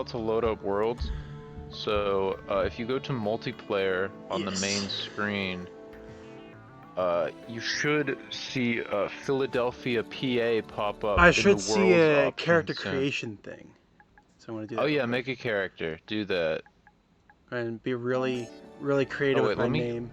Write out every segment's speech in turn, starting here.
while to load up worlds. So if you go to multiplayer on the main screen, you should see Philadelphia, PA pop up I in the should see worlds a option character soon. creation thing. So I want to do Oh that real yeah, quick. make a character. Do that. And be really, really creative Oh with wait, my name.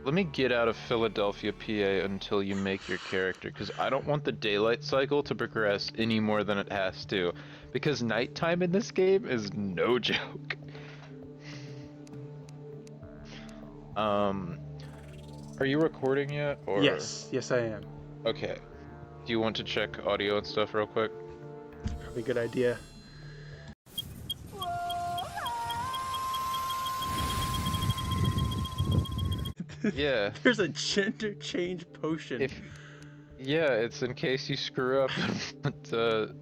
let me get out of Philadelphia, PA until you make your character, because I don't want the daylight cycle to progress any more than it has to, because nighttime in this game is no joke. Um, are you recording yet, or? Yes, I am. Okay. Do you want to check audio and stuff real quick? Probably a good idea. Yeah. There's a gender change potion. Yeah, it's in case you screw up and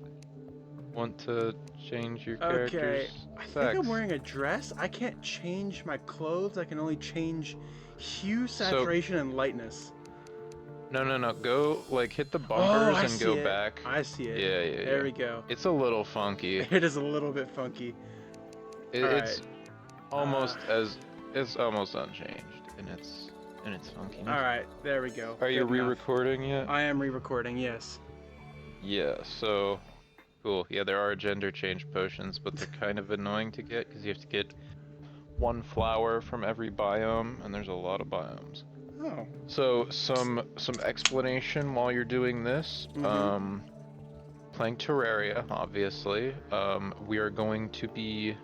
want to change your Okay, character's I think I'm sex. wearing a dress. I can't change my clothes. I can only change hue, So, saturation, and lightness. no. Go, like, hit the Oh, bumpers I and see go it. back. I see it. There Yeah. we go. It's a little funky. It is a little bit funky. All right. It's it's almost unchanged in its funkiness. All right. There we go. Are you Good enough. re-recording yet? I am re-recording. Yes. Yeah, so cool. Yeah, there are gender change potions, but they're kind of annoying to get because you have to get one flower from every biome, and there's a lot of biomes. Oh. So some explanation while you're doing this. Mhm. Playing Terraria, obviously. We are going to be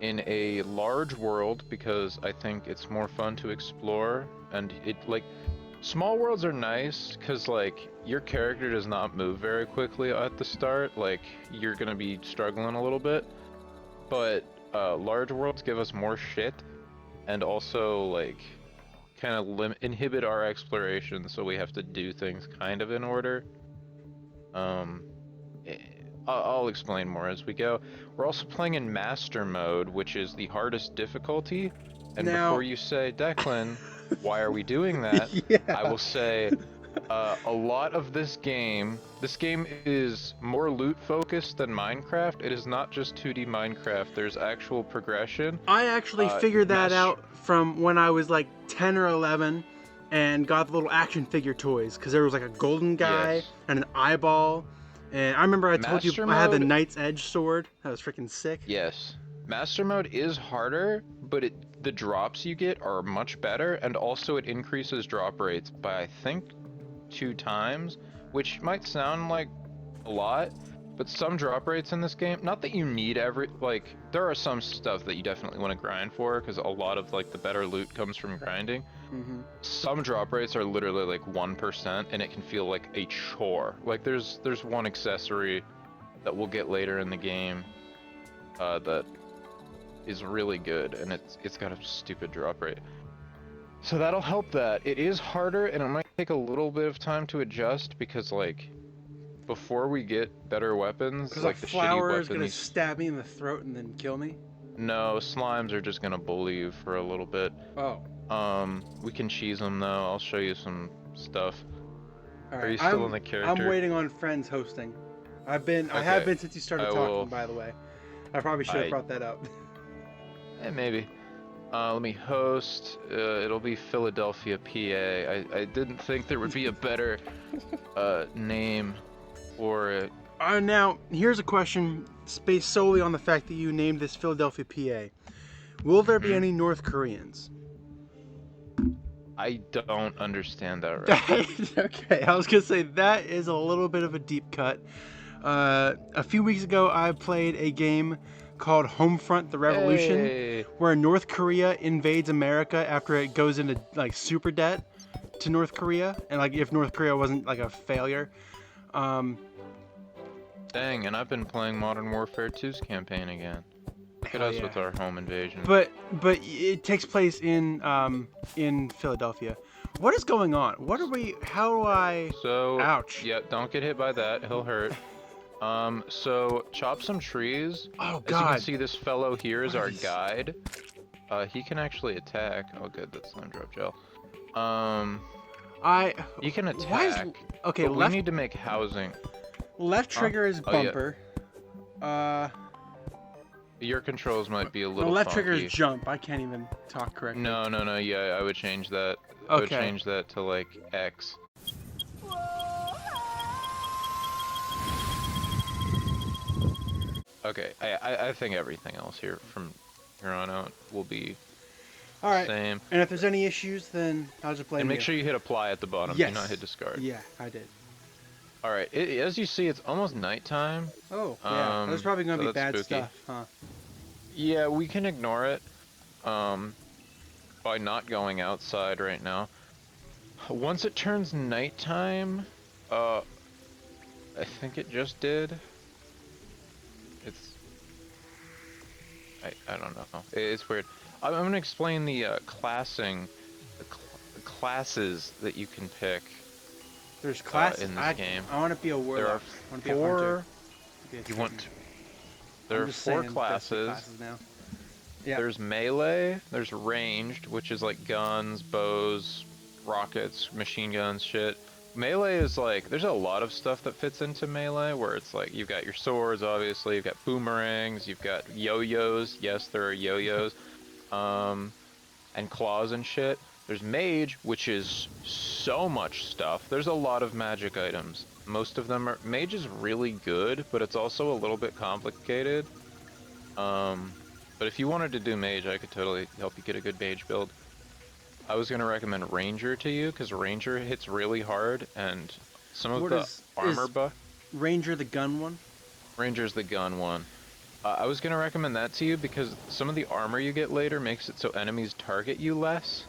in a large world because I think it's more fun to explore, and small worlds are nice because like your character does not move very quickly at the start. Like you're gonna be struggling a little bit, but large worlds give us more shit, and also like kind of inhibit our exploration, so we have to do things kind of in order. Um, eh, I'll explain more as we go. We're also playing in Master Mode, which is the hardest difficulty. And Now. before you say, Declan, why are we doing that? I Yeah. will say, a lot of this game is more loot focused than Minecraft. It is not just 2D Minecraft. There's actual progression. I actually figured that out from when I was like 10 or 11 and got the little action figure toys because there was like a golden guy Yes. and an eyeball. And I remember I told you Master I had the Mode, Knight's Edge sword. That was freaking sick. yes. Master Mode is harder, but the drops you get are much better, and also it increases drop rates by, I think, 2 times, which might sound like a lot, but some drop rates in this game, not that you need there are some stuff that you definitely want to grind for, because a lot of like the better loot comes from grinding. Some drop rates are literally like 1%, and it can feel like a chore. Like there's one accessory that we'll get later in the game that is really good, and it's got a stupid drop rate. So that'll help that. It is harder, and it might take a little bit of time to adjust, because like before we get better weapons, Because like a the shitty flower is weapon, going to stab me in the throat and then kill me? No, slimes are just gonna bully you for a little bit. Oh. We can cheese them though. I'll show you some stuff. All right. Are you still in the character? I'm waiting on friends hosting. I have been since you started talking, by the way. I probably should have brought that up. Maybe. Let me host. It'll be Philadelphia, PA. I didn't think there would be a better name for it. Now, here's a question based solely on the fact that you named this Philadelphia, PA. Will there be any North Koreans? I don't understand that right. Okay, I was going to say that is a little bit of a deep cut. A few weeks ago, I played a game called Homefront: The Revolution, where North Korea invades America after it goes into like super debt to North Korea, and like if North Korea wasn't like a failure. Dang, and I've been playing Modern Warfare 2's campain again. Look at us with our home invasion. But it takes place in Philadelphia. What is going on? What are we? How do I? So, ouch. Yeah, don't get hit by that. He'll hurt. So chop some trees. Oh God. As you can see, this fellow here is our guide. He can actually attack. Oh, good, that's slime drop gel. He can attack. Okay, but left. we need to make housing. Left trigger is bumper. Your controls might be a My little left trigger is funky. jump. I can't even talk correctly. No. Yeah, I would change that. I would Okay. change that to like X. Okay, I think everything else here from here on out will be All the right. same. And if there's any issues, then I'll just And blame make you. sure you hit apply at the bottom. Do not hit Yes. discard. Yeah, I did. All right. As you see, it's almost nighttime. Oh, yeah. There's probably gonna So be that's bad spooky. stuff, huh? Yeah, we can ignore it. By not going outside right now. Once it turns nighttime, I think it just did. It's I don't know. It's weird. I'm gonna explain the classing, the classes that you can pick There's classes. in this game. I want to be a There are warlock. I want to be a hunter. four. Be a You want? student. There I'm are just four saying, there's classes. classes now. Yeah. There's melee. There's ranged, which is like guns, bows, rockets, machine guns, shit. Melee is like, there's a lot of stuff that fits into melee where it's like, you've got your swords, obviously, you've got boomerangs, you've got yo-yos. Yes, there are yo-yos. And claws and shit. There's mage, which is so much stuff. There's a lot of magic items. Most of them are, mage is really good, but it's also a little bit complicated. But if you wanted to do mage, I could totally help you get a good mage build. I was gonna recommend ranger to you because ranger hits really hard, and some of the armor buff. Ranger the gun one? Ranger's the gun one. I was gonna recommend that to you because some of the armor you get later makes it so enemies target you less.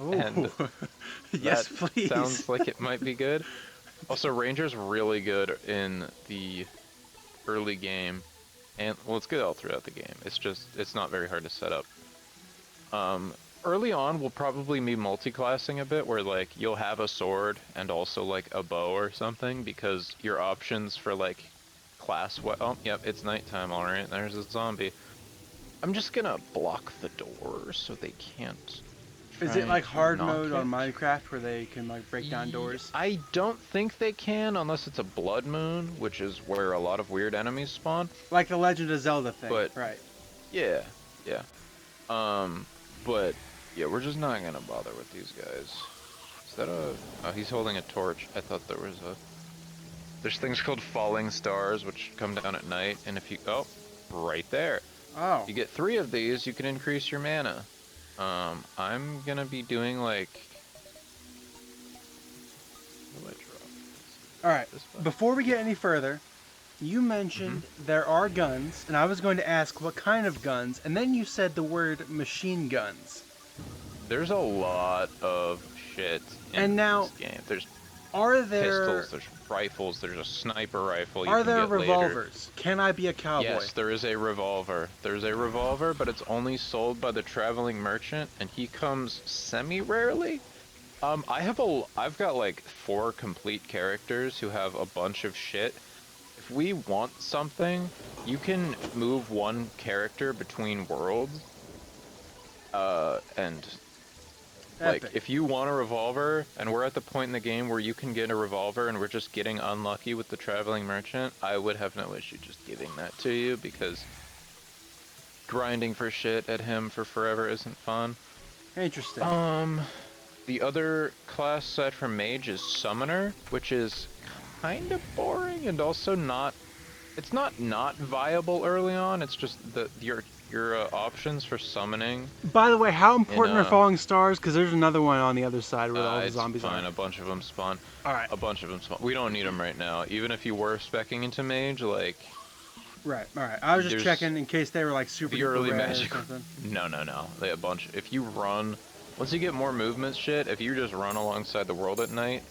Oh, And yes, that please. sounds like it might be good. Also, ranger's really good in the early game. And, well, it's good all throughout the game. It's just, it's not very hard to set up. Early on, we'll probably be multi-classing a bit, where, like, you'll have a sword and also, like, a bow or something, because your options for, like, oh, yep, it's nighttime, alright, there's a zombie. I'm just gonna block the doors so they can't. Is it like hard knock mode it. on Minecraft where they can, like, break down doors? I don't think they can unless it's a blood moon, which is where a lot of weird enemies spawn. Like the Legend of Zelda thing, But right? yeah. But yeah, we're just not gonna bother with these guys. Is that a? Oh, he's holding a torch. I thought there was a. There's things called falling stars, which come down at night, and if you right there. Oh. If you get 3 of these, you can increase your mana. I'm gonna be doing like. What do I draw? All right. Before we get any further, you mentioned there are guns, and I was going to ask what kind of guns, and then you said the word machine guns. There's a lot of shit in this game. There's pistols, there's rifles, there's a sniper rifle you Are can there get revolvers? later. Can I be a cowboy? Yes, there is a revolver. There's a revolver, but it's only sold by the traveling merchant, and he comes semi-rarely. I've got like 4 complete characters who have a bunch of shit. If we want something, you can move one character between worlds. And Epic. like, if you want a revolver, and we're at the point in the game where you can get a revolver and we're just getting unlucky with the traveling merchant, I would have no issue just giving that to you, because grinding for shit at him for forever isn't fun. Interesting. The other class set for mage is summoner, which is kind of boring and also not... It's not viable early on, it's just that your options for summoning. By the way, how important are falling stars? Because there's another one on the other side where all the zombies fine. are. A bunch of them spawn. All right. A bunch of them spawn. We don't need them right now. Even if you were specking into mage, like... Right, all right. I was just checking in case they were like super the early rare magic. or something. No. They have a bunch. If you run, once you get more movement shit, if you just run alongside the world at night,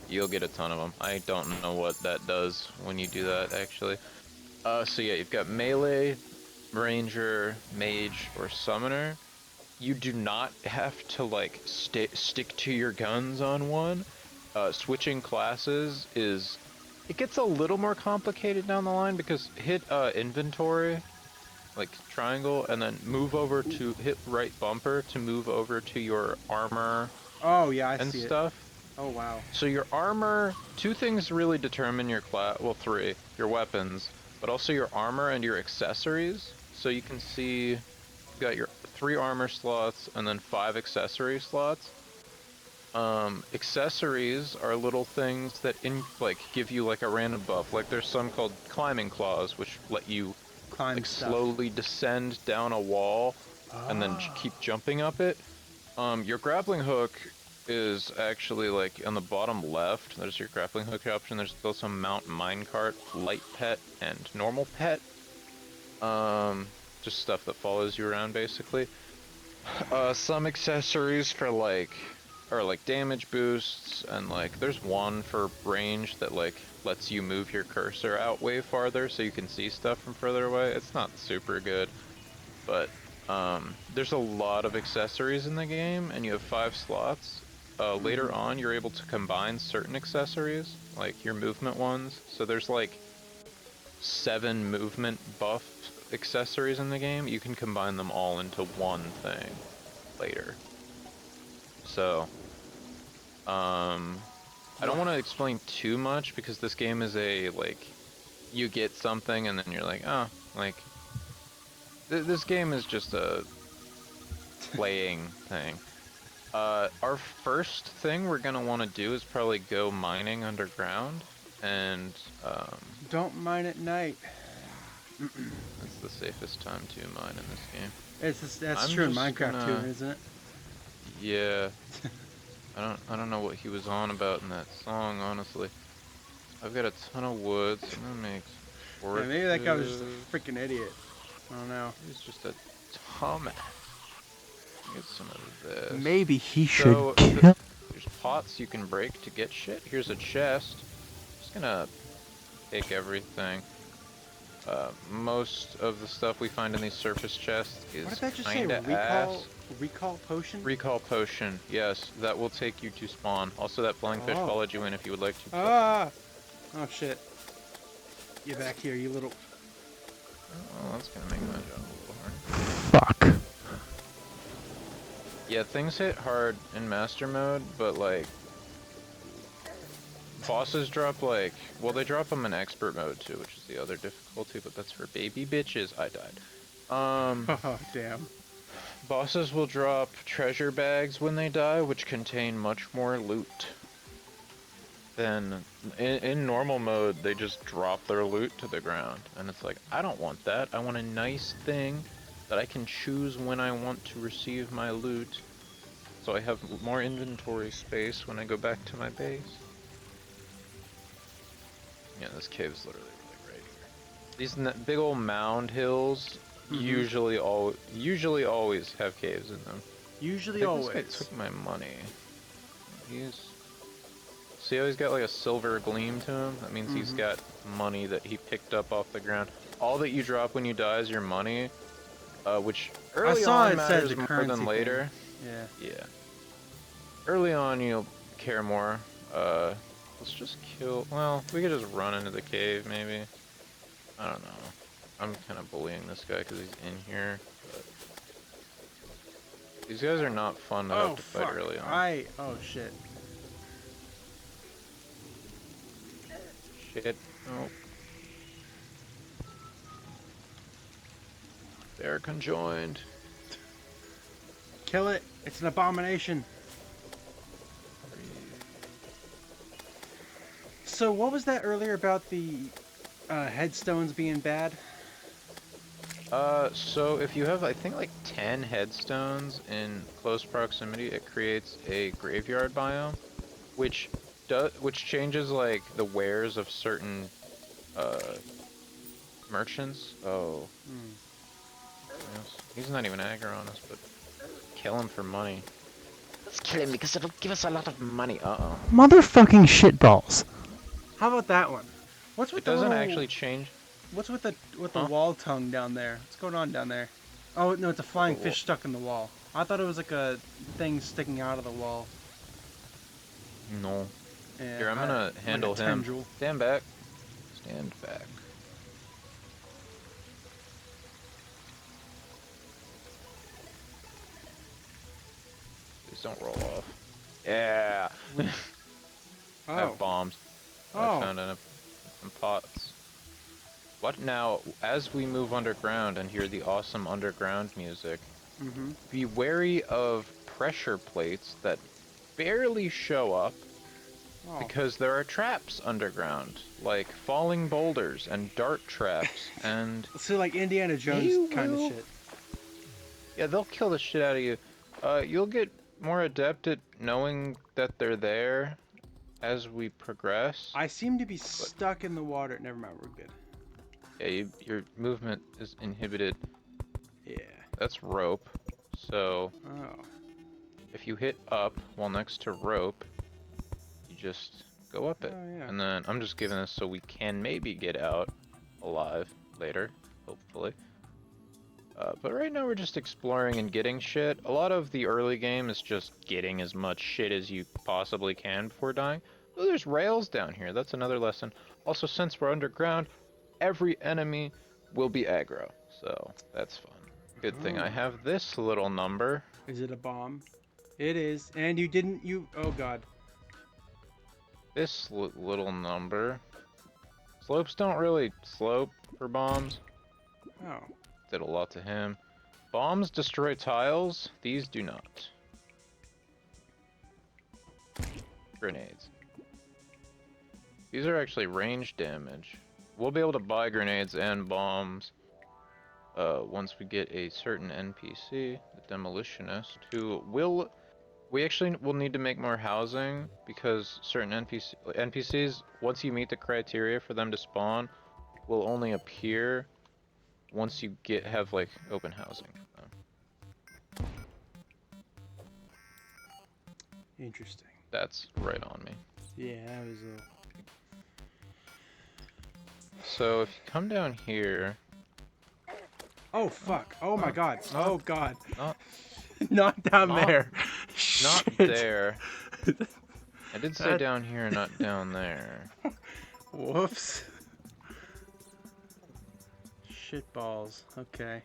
you'll get a ton of them. I don't know what that does when you do that, actually. So yeah, you've got melee, ranger, mage, or summoner. You do not have to like stick to your guns on one. Switching classes it gets a little more complicated down the line, because hit inventory, like triangle, and then move over to hit right bumper to move over to your armor. Oh yeah, I see stuff. Oh wow. So your armor, 2 things really determine your class. Well, 3, your weapons, but also your armor and your accessories. So you can see you got your 3 armor slots and then 5 accessory slots. Accessories are little things that give you like a random buff. Like there's some called climbing claws, which let you Climb like stuff. slowly descend down a wall and then keep jumping up it. Your grappling hook is actually like on the bottom left. There's your grappling hook option. There's also mount minecart, light pet, and normal pet. Just stuff that follows you around basically. Some accessories for like damage boosts, and like there's one for range that like lets you move your cursor out way farther so you can see stuff from further away. It's not super good, but there's a lot of accessories in the game, and you have 5 slots. Later on, you're able to combine certain accessories, like your movement ones. So there's like 7 movement buff accessories in the game. You can combine them all into one thing later. So, I don't want to explain too much because this game is you get something and then you're like, oh, like, this game is just a playing thing. Our first thing we're gonna want to do is probably go mining underground, and, Don't mine at night. that's the safest time to mine in this game. That's true in Minecraft too, isn't it? Yeah. I don't know what he was on about in that song, honestly. I've got a ton of wood, so I'm gonna make Yeah, maybe that guy was just a freaking idiot. I don't know. He's just a dumbass. Get some of this. Maybe he should There's pots you can break to get shit. Here's a chest. Just gonna take everything. Most of the stuff we find in these surface chests is What did that just say? kinda ass. Recall potion? Recall potion, yes, that will take you to spawn. Also, that flying fish followed you in if you would like to. Ah! Oh shit. Get back here, you little... Oh, that's gonna make my job a little hard. Fuck. Yeah, things hit hard in master mode, but like... bosses drop like... well, they drop them in expert mode too, which is the other difficulty, but that's for baby bitches. I died. Oh, damn. Bosses will drop treasure bags when they die, which contain much more loot. Then, in normal mode, they just drop their loot to the ground. And it's like, I don't want that. I want a nice thing that I can choose when I want to receive my loot. So I have more inventory space when I go back to my base. Yeah, this cave's literally like right here. These big old mound hills usually always have caves in them. Usually always. This guy took my money. See how he's got like a silver gleam to him? That means he's got money that he picked up off the ground. All that you drop when you die is your money, which early on matters more than later. Yeah. Yeah. Early on you'll care more. Let's just kill... well, we could just run into the cave maybe. I don't know. I'm kind of bullying this guy because he's in here, but... these guys are not fun to have to fight early on. Oh shit. Shit. Oh. They're conjoined. Kill it. It's an abomination. So what was that earlier about the headstones being bad? So if you have, I think, like 10 headstones in close proximity, it creates a graveyard biome, which changes like the wares of certain merchants. Oh. Yes. He's not even aggro on us, but kill him for money. Let's kill him because it'll give us a lot of money. Uh-oh. Motherfucking shitballs. How about that one? What's with it doesn't actually change. What's with the wall tongue down there? What's going on down there? Oh no, it's a flying fish stuck in the wall. I thought it was like a thing sticking out of the wall. No. Yeah, here, I'm gonna handle like him. Tendril. Stand back. Stand back. Please don't roll off. Yeah. I have bombs. I found in some pots. But now, as we move underground and hear the awesome underground music, Mm-hmm. be wary of pressure plates that barely show up Oh. because there are traps underground, like falling boulders and dart traps, and So like Indiana they Jones kind of will, shit. yeah, they'll kill the shit out of you. You'll get more adept at knowing that they're there as we progress, I seem to be but stuck in the water. Never mind, we're good. yeah, your movement is inhibited. Yeah. That's rope, so Oh. if you hit up while next to rope, you just go up it. Oh yeah. And then I'm just giving this so we can maybe get out alive later, hopefully. But right now we're just exploring and getting shit. A lot of the early game is just getting as much shit as you possibly can before dying. Oh, there's rails down here. That's another lesson. Also, since we're underground, every enemy will be aggro. So that's fun. Good thing I Oh. have this little number. Is it a bomb? It is. And you didn't. You. Oh god. This little number. Slopes don't really slope for bombs. Oh. Did a lot to him. Bombs destroy tiles. These do not. Grenades. These are actually range damage. We'll be able to buy grenades and bombs once we get a certain NPC, the Demolitionist, who will... We actually will need to make more housing because certain NPCs, once you meet the criteria for them to spawn, will only appear once you have like open housing. Interesting. That's right on me. Yeah, that was a. So if you come down here, Oh fuck! Oh my god! Oh god! not Not down not there. not Shit. there. I did say That- down here, not down there. Whoops. Shit balls. Okay.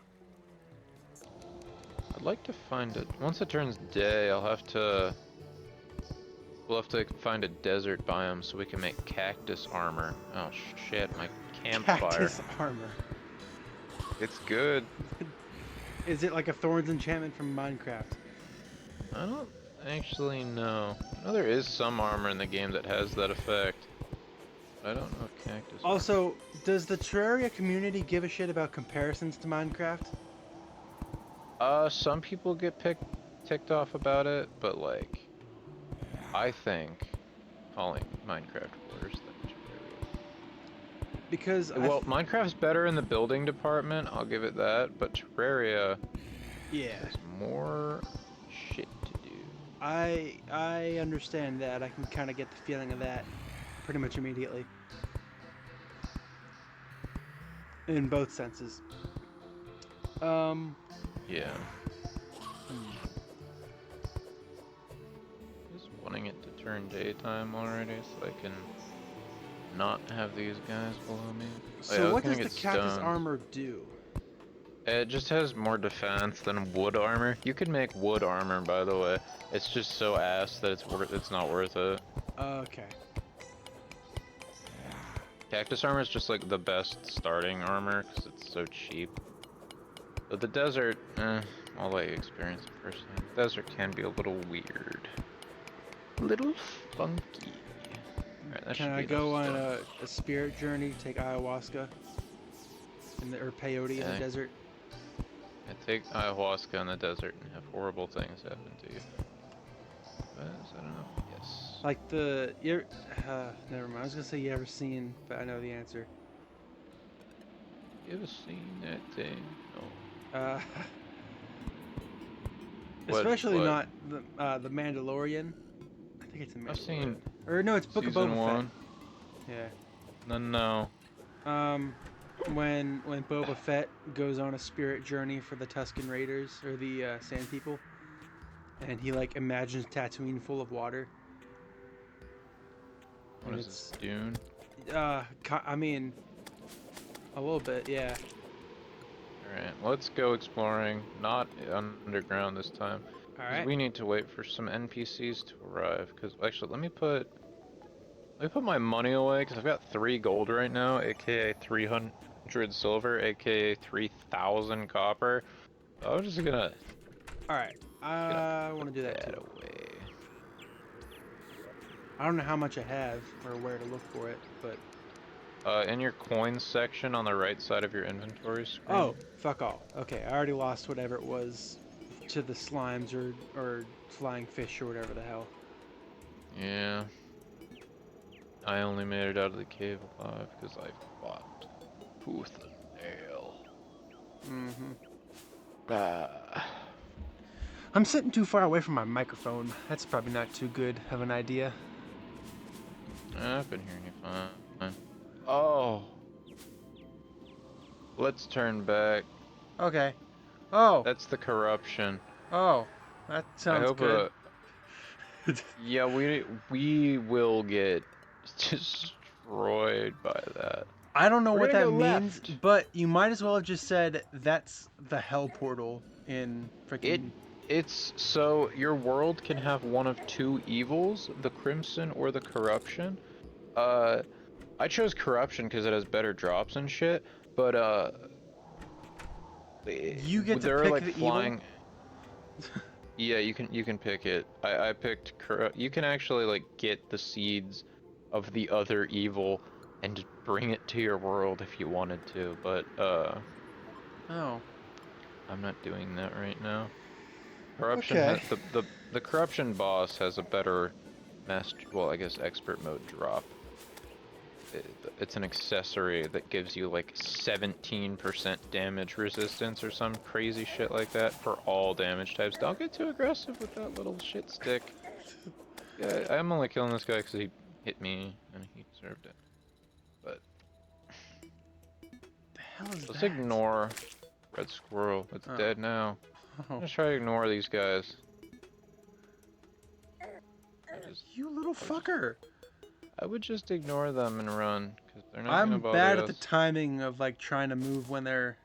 I'd like to find it. Once it turns day, We'll have to find a desert biome so we can make cactus armor. Oh shit, my campfire. Cactus armor. It's good. Is it like a thorns enchantment from Minecraft? I don't actually know. I know there is some armor in the game that has that effect. I don't know if cactus. Also, does the Terraria community give a shit about comparisons to Minecraft? Some people get ticked off about it, but like, I think calling Minecraft worse than Terraria. Because Well, Minecraft's better in the building department, I'll give it that, but Terraria yeah, has more shit to do. I understand that. I can kind of get the feeling of that pretty much immediately. In both senses. Yeah. Just wanting it to turn daytime already so I can not have these guys below me. So what does the cactus armor do? It just has more defense than wood armor. You could make wood armor, by the way. It's just so ass that it's not worth it. Okay. Cactus armor is just like the best starting armor because it's so cheap. But the desert, I'll let you experience it first. The desert can be a little weird. A little funky. Alright, that Can should I be go enough on stuff. a spirit journey, take ayahuasca, or peyote in the Okay. desert? Yeah, take ayahuasca in the desert and have horrible things happen to you. Is that enough? Yes. Like never mind. I was gonna say you ever seen, but I know the answer. You ever seen that thing? No. Especially what? not the Mandalorian. I think it's the Mandalorian. I've seen Or no, it's Book of season Boba 1. Fett. No. Yeah. When Boba Fett goes on a spirit journey for the Tusken Raiders or the Sand People, and he like imagines Tatooine full of water. What is this, Dune? I mean, a little bit, yeah. Alright, let's go exploring, not underground this time. All right. We need to wait for some NPCs to arrive, because actually, let me put my money away, because I've got 3 gold right now, aka 100 silver, aka 3,000 copper. I'm just gonna All right, I want to do put that that too. away. I don't know how much I have or where to look for it, but In your coins section on the right side of your inventory screen. oh, fuck all. Okay, I already lost whatever it was to the slimes or flying fish or whatever the hell. Yeah. I only made it out of the cave alive because I fought tooth and nail. Mm-hmm. Ah. I'm sitting too far away from my microphone. That's probably not too good of an idea. I've been hearing you fine. Oh, let's turn back. Okay. Oh, That's the corruption. oh, that I sounds hope good. yeah, we will get destroyed by that. I don't know We're what gonna that go means, left. but you might as well have just said that's the hell portal in It freaking. it's so your world can have one of two evils, the crimson or the corruption. Uh I chose corruption because it has better drops and shit, but You get to they're pick like the evil? flying. Yeah, you can pick it. I picked you can actually like get the seeds of the other evil and bring it to your world if you wanted to, but Oh, I'm not doing that right now. Corruption okay. has the corruption boss has a better master, well, I guess expert mode drop. It's an accessory that gives you like 17% damage resistance or some crazy shit like that for all damage types. Don't get too aggressive with that little shit stick. Yeah, I'm only killing this guy because he hit me and he deserved it. But The hell is let's that? ignore Red Squirrel. It's Oh, dead now. oh, Let's try to ignore these guys. I just, you little I would just, fucker! I would just ignore them and run because they're not gonna I'm bad bother at the us. timing of like trying to move when they're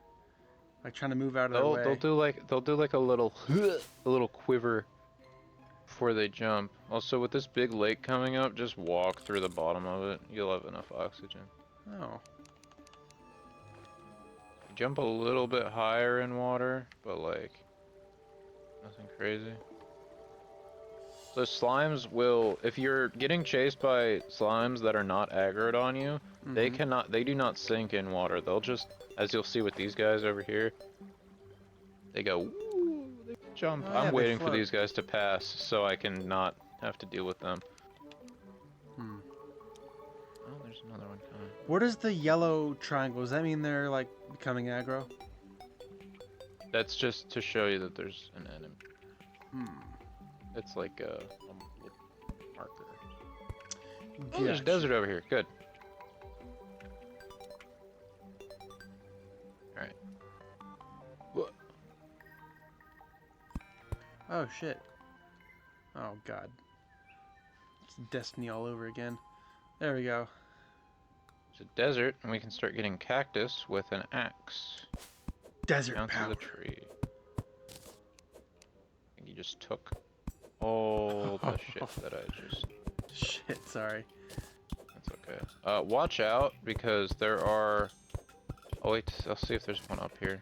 like trying to move out of their They'll way. do like a little a little quiver before they jump. Also, with this big lake coming up, just walk through the bottom of it. You'll have enough oxygen. Oh, You jump a little bit higher in water, but like nothing crazy. So slimes will, if you're getting chased by slimes that are not aggroed on you, mm-hmm. they do not sink in water. They'll just, as you'll see with these guys over here, they go, woo, they jump. Oh yeah, I'm they waiting for float. these guys to pass so I can not have to deal with them. Hmm. Oh, there's another one coming. What is the yellow triangle? Does that mean they're like becoming aggro? That's just to show you that there's an enemy. Hmm. It's like a little marker. Oh, Gotcha. there's a desert over here. Good. Alright. Oh shit. Oh god. It's Destiny all over again. There we go. It's a desert, and we can start getting cactus with an axe. Desert Counts as power. a tree. I think you just took all the shit that I just... Shit, sorry. That's okay. Watch out, because there are... Oh wait, I'll see if there's one up here.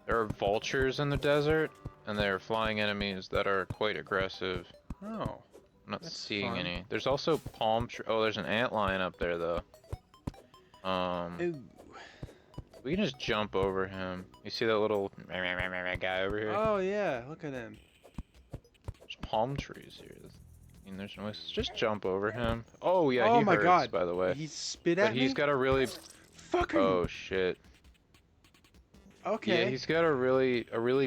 There are vultures in the desert, and they are flying enemies that are quite aggressive. Oh. I'm not That's seeing fun. any. There's also palm tree. Oh, there's an antlion up there, though. Ooh. We can just jump over him. You see that little guy over here? Oh yeah, look at him. There's palm trees here. I mean, there's no. Just jump over him. Oh yeah, Oh he my hurts, god. by the way. He spit But at he's me? got a really. Fucking. Oh shit. Yeah, Okay. he's got a really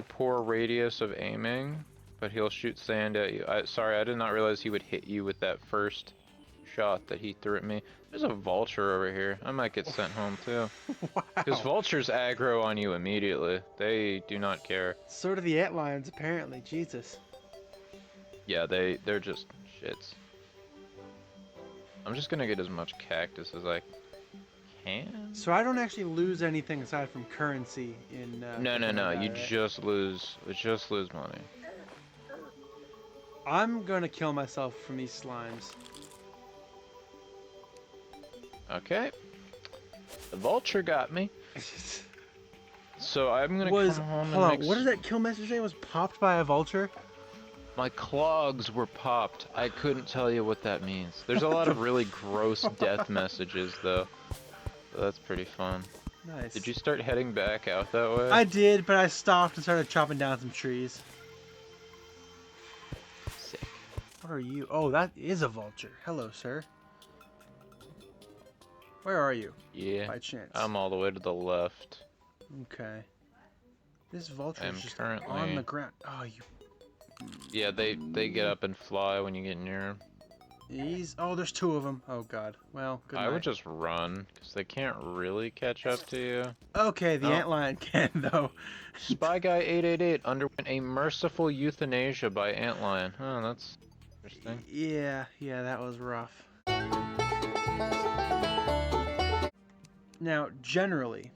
poor radius of aiming, but he'll shoot sand at you. Sorry, I did not realize he would hit you with that first shot that he threw at me. There's a vulture over here. I might get sent home too. Because Wow. vultures aggro on you immediately. They do not care. So do the antlions apparently. Jesus. Yeah, they're just shits. I'm just gonna get as much cactus as I can. So I don't actually lose anything aside from currency in. No, no, when no. I die, You right? just lose money. I'm gonna kill myself from these slimes. Okay. The vulture got me. So I'm gonna Was come home hold and on, make. what does that kill message say? Was popped by a vulture? My clogs were popped. I couldn't tell you what that means. There's a What lot the of really gross death messages though. So that's pretty fun. Did Nice. you start heading back out that way? I did, but I stopped and started chopping down some trees. Sick. What are you? Oh, that is a vulture. Hello, sir. Where are you? Yeah. By chance. I'm all the way to the left. Okay. This vulture I'm is just currently. on the ground. Oh, you. Yeah, they get up and fly when you get near 'em. He's. Oh, there's two of them. Oh God. Well, good I would night. just run, because they can't really catch up to you. Okay, the Oh, antlion can though. Spy Guy 888 underwent a merciful euthanasia by antlion. Oh, that's interesting. Yeah, that was rough. Now, generally,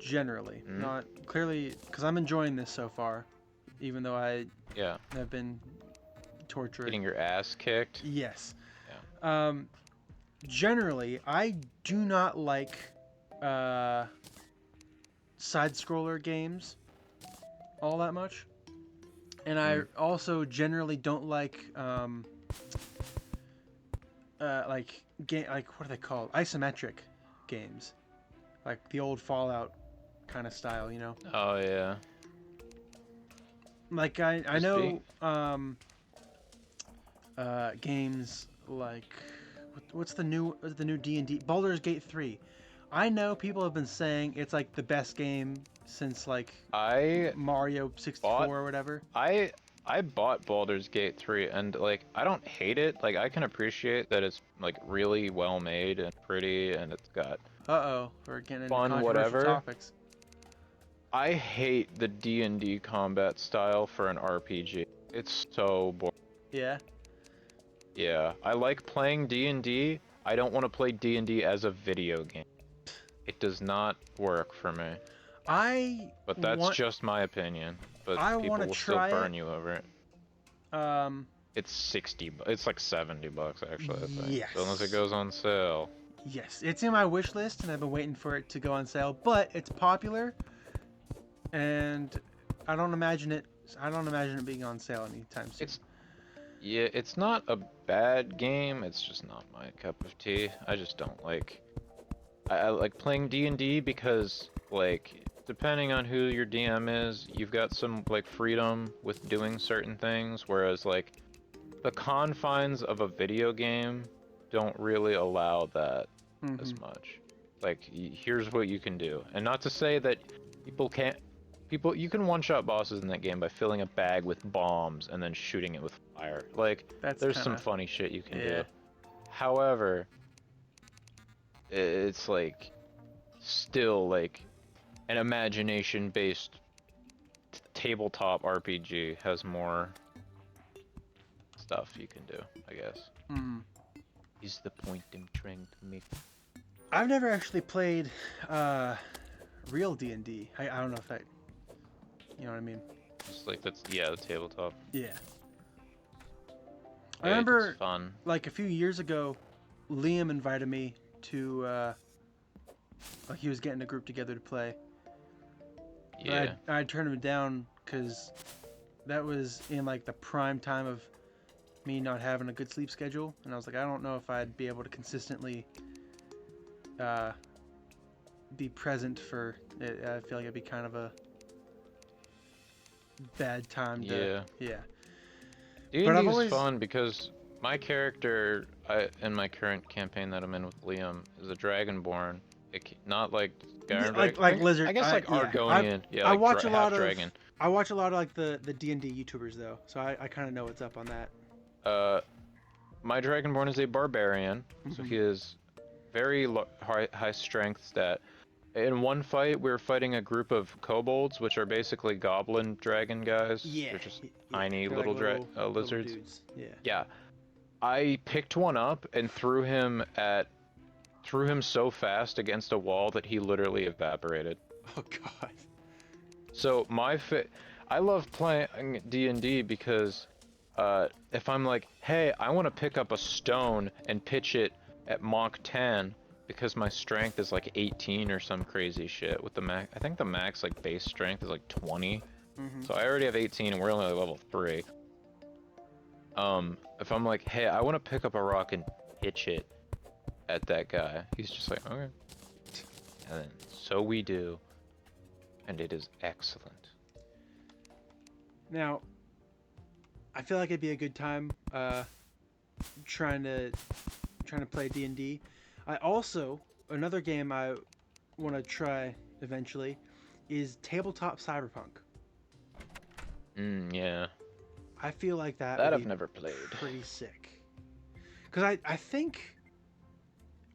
Hmm? not clearly, because I'm enjoying this so far, even though I Yeah. have been tortured. Getting your ass kicked? Yes. Yeah. Generally, I do not like side-scroller games all that much, and I also generally don't like like what are they called? Isometric games, like the old Fallout kind of style, you know. Oh, yeah. Like I Just know games like what's the new D&D Baldur's Gate 3. I know people have been saying it's like the best game since like I Mario 64 bought or whatever. I bought Baldur's Gate 3 and like I don't hate it. Like I can appreciate that it's like really well made and pretty and it's got Uh-oh, we're getting into fun controversial whatever. topics. I hate the D&D combat style for an RPG. It's so boring. Yeah. Yeah, I like playing D&D. I don't want to play D&D as a video game. It does not work for me. But that's just my opinion. But I people want to will still try burn it. you over it. It's 60. It's like $70 actually, I think. Yes. So unless it goes on sale. Yes, it's in my wish list, and I've been waiting for it to go on sale. But it's popular, and I don't imagine it being on sale anytime soon. It's not a bad game. It's just not my cup of tea. I just don't like. I like playing D&D because like depending on who your DM is, you've got some like freedom with doing certain things, whereas like the confines of a video game don't really allow that as much. Like here's what you can do, and not to say that people can't. You can one-shot bosses in that game by filling a bag with bombs and then shooting it with fire. Like there's some funny shit you can do. However, it's like still like an imagination-based tabletop RPG has more stuff you can do, I guess. Is the point I'm trying to make. I've never actually played real D&D. I don't know if that, you know what I mean. Just like the tabletop. Yeah. I Yeah, remember it's fun. like a few years ago, Liam invited me to like he was getting a group together to play. Yeah. I turned him down because that was in like the prime time of me not having a good sleep schedule, and I was like, I don't know if I'd be able to consistently be present for it. I feel like it'd be kind of a bad time to D&D is fun because my character in my current campaign that I'm in with Liam is a Dragonborn. Not like Skyrim like lizard. I guess like Argonian. I Like watch a lot of dragon. I watch a lot of like the D&D YouTubers though, so I kind of know what's up on that. My Dragonborn is a barbarian, so he is very high strength stat. In one fight, we were fighting a group of kobolds, which are basically goblin dragon guys. They're just tiny little, lizards. Little dudes. Yeah. I picked one up and threw him so fast against a wall that he literally evaporated. Oh God. So I love playing D&D because if I'm like, hey, I want to pick up a stone and pitch it at Mach 10 because my strength is like 18 or some crazy shit with the max. I think the max like base strength is like 20. Mm-hmm. So I already have 18 and we're only like level 3. If I'm like, hey, I want to pick up a rock and pitch it at that guy, he's just like, okay. And then so we do, and it is excellent. Now, I feel like it'd be a good time trying to play D&D. I also, another game I want to try eventually is tabletop cyberpunk. Yeah. I feel like that That would I've be never played. pretty sick. Because I think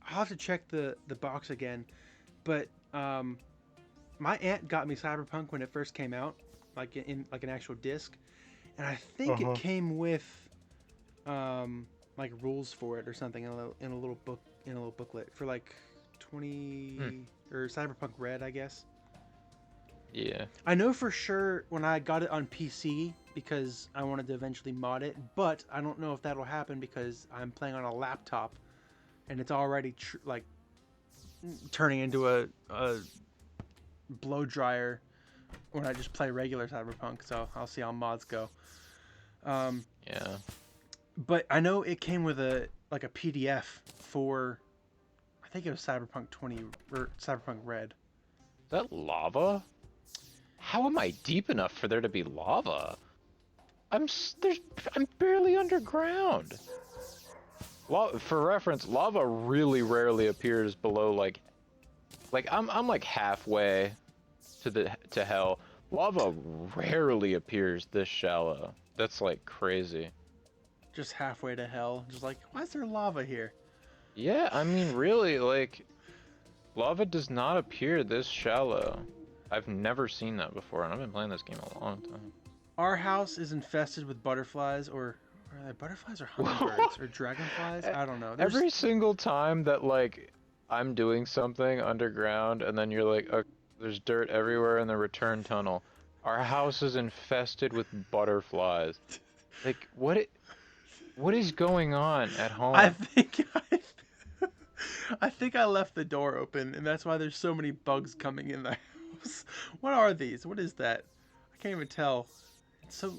I'll have to check the box again, but my aunt got me cyberpunk when it first came out, like in like an actual disc, and I think it came with like rules for it or something in a little booklet for like 20 or Cyberpunk Red, I guess. Yeah. I know for sure when I got it on PC because I wanted to eventually mod it, but I don't know if that'll happen because I'm playing on a laptop and it's already like turning into a blow dryer when I just play regular Cyberpunk. So I'll see how mods go. Yeah. But I know it came with a PDF for, I think it was Cyberpunk 20 or Cyberpunk Red. Is that lava? How am I deep enough for there to be lava? I'm barely underground. For reference, lava really rarely appears below like I'm like halfway to hell. Lava rarely appears this shallow. That's like crazy. Just halfway to hell. Just like, why is there lava here? Yeah, I mean really, like lava does not appear this shallow. I've never seen that before, and I've been playing this game a long time. Our house is infested with butterflies, or are they butterflies or hummingbirds or dragonflies? I don't know. Every single time that like I'm doing something underground, and then you're like, okay, there's dirt everywhere in the return tunnel. Our house is infested with butterflies. Like what is going on at home? I think I left the door open, and that's why there's so many bugs coming in the house. What are these? What is that? I can't even tell. It's so...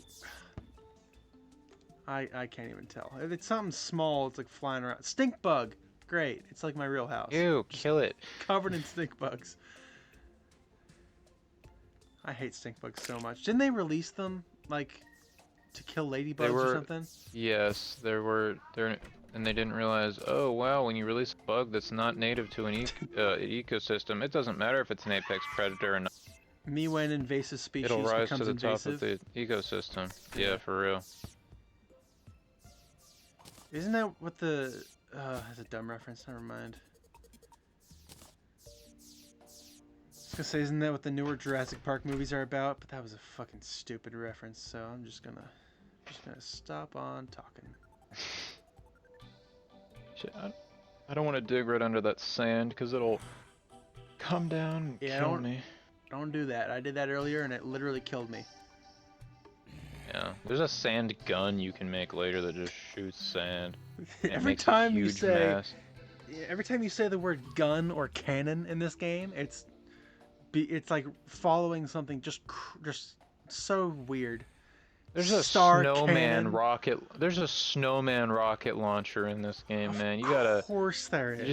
I can't even tell. If it's something small, it's like flying around. Stink bug! Great. It's like my real house. Ew, kill it. Covered in stink bugs. I hate stink bugs so much. Didn't they release them, like, to kill ladybugs or something? Yes, and they didn't realize, oh wow, when you release a bug that's not native to an ecosystem, it doesn't matter if it's an apex predator or not. Me when invasive species It'll rise becomes to the invasive. top of the ecosystem. Yeah, for real. Isn't that what the... that's a dumb reference, never mind. I was gonna say, isn't that what the newer Jurassic Park movies are about? But that was a fucking stupid reference, so I'm just gonna stop on talking. Shit, I don't want to dig right under that sand, because it'll come down and kill me. Don't do that. I did that earlier, and it literally killed me. Yeah, there's a sand gun you can make later that just shoots sand. Every time you say the word gun or cannon in this game, it's like following something just so weird. There's a snowman rocket. There's a snowman rocket launcher in this game, man. You gotta. Of course there is. You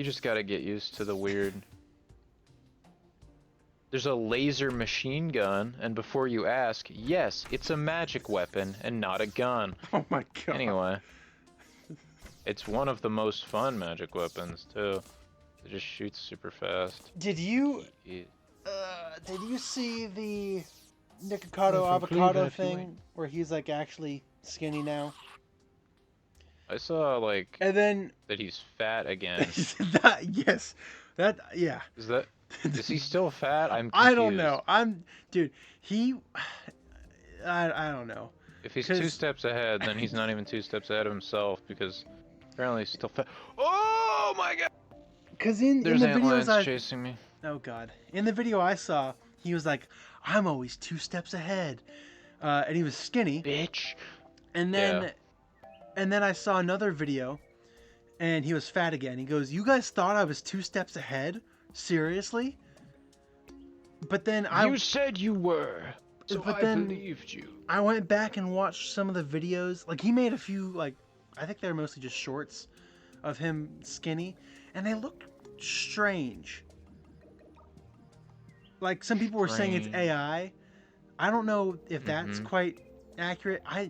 just gotta get used to the weird. There's a laser machine gun, and before you ask, yes, it's a magic weapon and not a gun. Oh my god. Anyway, it's one of the most fun magic weapons too. It just shoots super fast. Did you see the Nikocado avocado thing where he's like actually skinny now? I saw like and then that he's fat again. Is he still fat? I'm confused. I don't know. I don't know. If he's 2 steps ahead, then he's not even 2 steps ahead of himself because apparently he's still fat. Oh my god! Because in the videos chasing me. Oh god! In the video I saw, he was like, "I'm always 2 steps ahead," and he was skinny. Bitch. And then I saw another video, and he was fat again. He goes, "You guys thought I was 2 steps ahead? Seriously?" But then You said you were, so but I then believed you. I went back and watched some of the videos. Like he made a few, like I think they're mostly just shorts of him skinny, and they look strange. Like some people were saying it's Strange. AI. I don't know if that's Mm-hmm. quite accurate. I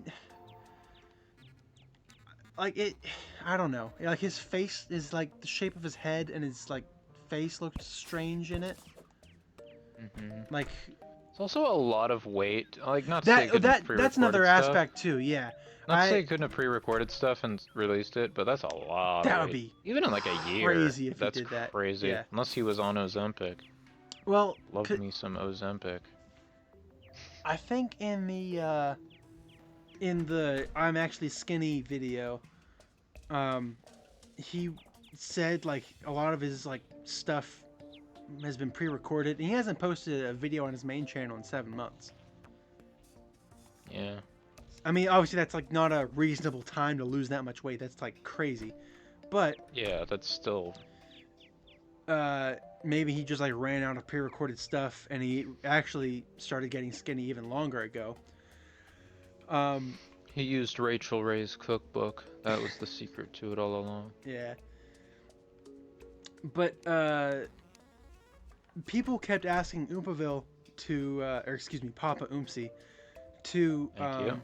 like it. I don't know. Like his face is like the shape of his head, and his like face looked strange in it. Mm-hmm. Like It's also a lot of weight. Like, not to say it couldn't have that's another pre-recorded stuff. aspect too. Yeah, Not to say it couldn't have pre-recorded stuff and released it, but that's a lot of that would weight. be Even in like a year, crazy if he that's did that. crazy. Yeah. Unless he was on Ozempic. Well, Love me some Ozempic. I think in the I'm actually skinny video, he said like a lot of his like stuff has been pre-recorded, and he hasn't posted a video on his main channel in 7 months. Yeah. I mean, obviously that's like not a reasonable time to lose that much weight. That's like crazy. But Yeah, that's still... maybe he just like ran out of pre-recorded stuff, and he actually started getting skinny even longer ago. He used Rachel Ray's cookbook. That was the secret to it all along. Yeah. But people kept asking Oompaville to, or excuse me, Papa Oomsy, to Thank you.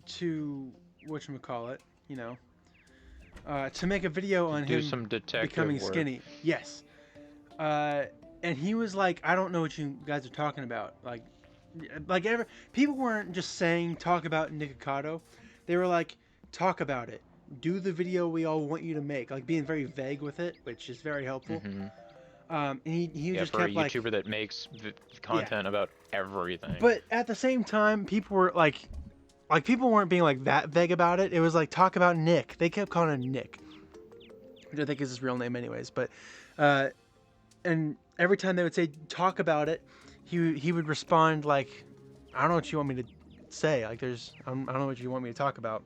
to whatchamacallit, you know, to make a video on Do him some detective becoming work. skinny. Yes. And he was like, I don't know what you guys are talking about. People weren't just saying talk about Nikocado. They were like, talk about it. Do the video we all want you to make. Like being very vague with it, which is very helpful. Mm-hmm. And he Yeah, just for a kept like, YouTuber that makes content about everything. but at the same time, people were like people weren't being like that vague about it. It was like talk about Nick. They kept calling him Nick, which I think is his real name anyways. But and every time they would say talk about it, he would respond like, I don't know what you want me to say. Like I don't know what you want me to talk about.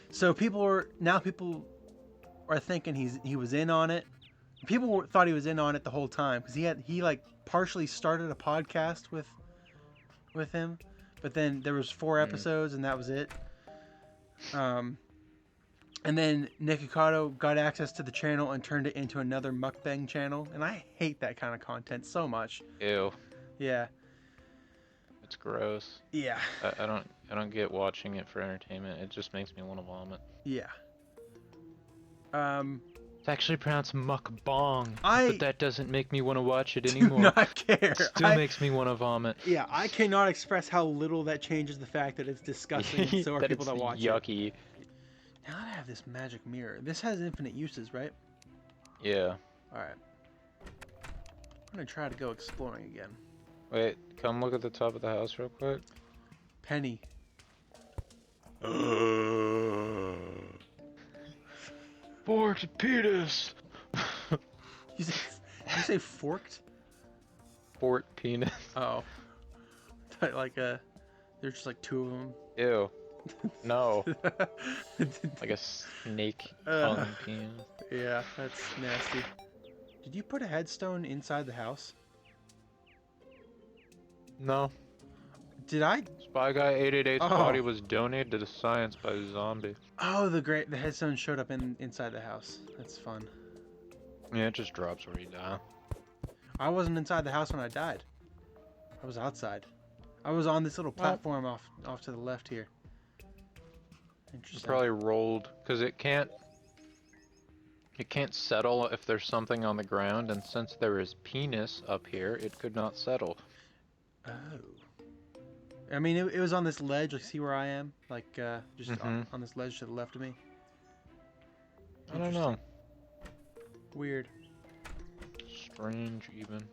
So people are thinking he was in on it. People thought he was in on it the whole time because he like partially started a podcast with him, but then there was 4 episodes and that was it. And then Nikocado got access to the channel and turned it into another mukbang channel, and I hate that kind of content so much. Ew. Yeah. It's gross. Yeah. I don't get watching it for entertainment. It just makes me want to vomit. Yeah. It's actually pronounced mukbang, I but that doesn't make me want to watch it do anymore. not care. Still makes me want to vomit. Yeah, I cannot express how little that changes the fact that it's disgusting, and so are that people it's that watch yucky. it. Now that I have this magic mirror, this has infinite uses, right? Yeah. Alright. I'm gonna try to go exploring again. Wait, come look at the top of the house real quick. Penny. Forked penis. You say forked? Forked penis. Oh. Like there's just like 2 of them. Ew. No. Like a snake tongue penis. Yeah, that's nasty. Did you put a headstone inside the house? No. Did I? Spy Guy 888's Oh. body was donated to the science by a zombie. Oh, the headstone showed up inside the house. That's fun. Yeah, it just drops where you die. I wasn't inside the house when I died. I was outside. I was on this little platform off to the left here. It Interesting. probably rolled because it can't settle if there's something on the ground, and since there is penis up here, it could not settle. Oh. I mean, it was on this ledge. Like, see where I am? Like, just on this ledge to the left of me. I don't know. Weird. Strange, even.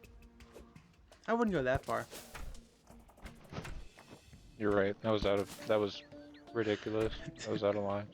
I wouldn't go that far. You're right. That was ridiculous. That was out of line.